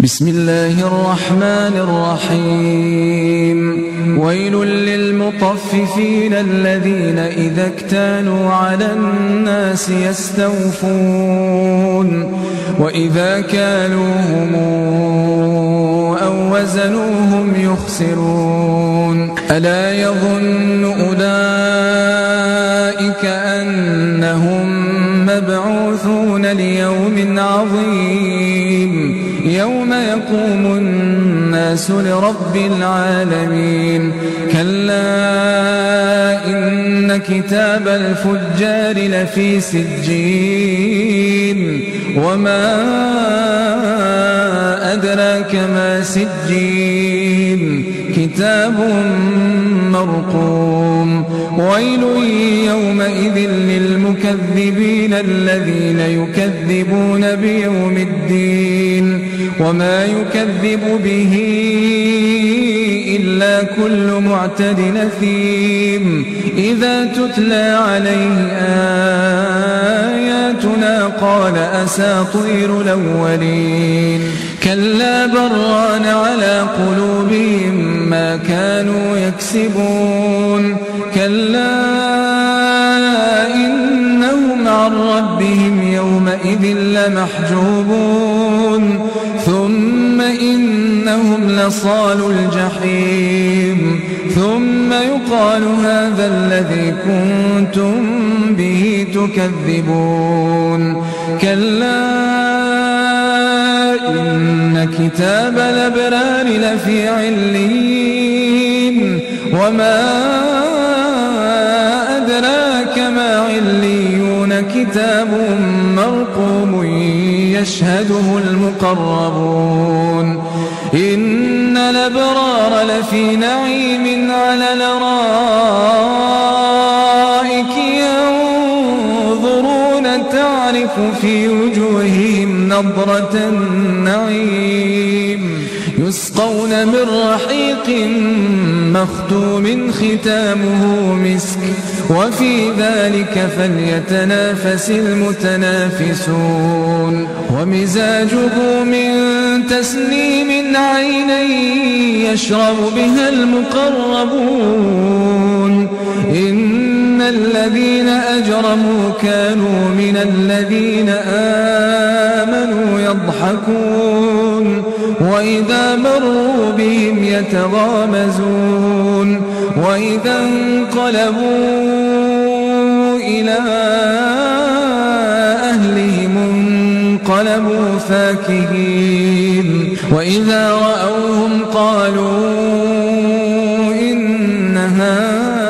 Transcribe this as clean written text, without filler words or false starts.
بسم الله الرحمن الرحيم ويل للمطففين الذين إذا اكتالوا على الناس يستوفون وإذا كالوهم أو وزنوهم يخسرون ألا يظن أولئك أنهم مبعوثون ليوم عظيم يوم يقوم الناس لرب العالمين كلا إن كتاب الفجار لفي سجين وما أدراك ما سجين كتاب مرقوم ويل يومئذ للمكذبين الذين يكذبون بيوم الدين وما يكذب به إلا كل معتد أثيم إذا تتلى عليه آياتنا قال أساطير الأولين كلا بران على قلوبهم ما كانوا يكسبون كلا إنهم عن ربهم يومئذ لمحجوبون ثم إنهم لصالوا الجحيم ثم يقال هذا الذي كنتم به تكذبون كلا إن كتاب الأبرار لفي عليين وما أدراك ما عليون كتاب مرقوم يشهده المقربون إن الأبرار لفي نعيم على الأرائك ينظرون تعرف في وجوههم نضرة النعيم يسقون من رحيق مختوم ختامه مسك وفي ذلك فليتنافس المتنافسون ومزاجه من تسنيم عينا يشرب بها المقربون إن الذين أجرموا كانوا من الذين آمنوا يضحكون وإذا مروا بهم يتغامزون وإذا انقلبوا إلى أهلهم انقلبوا فاكهين وإذا رأوهم قالوا إن هؤلاء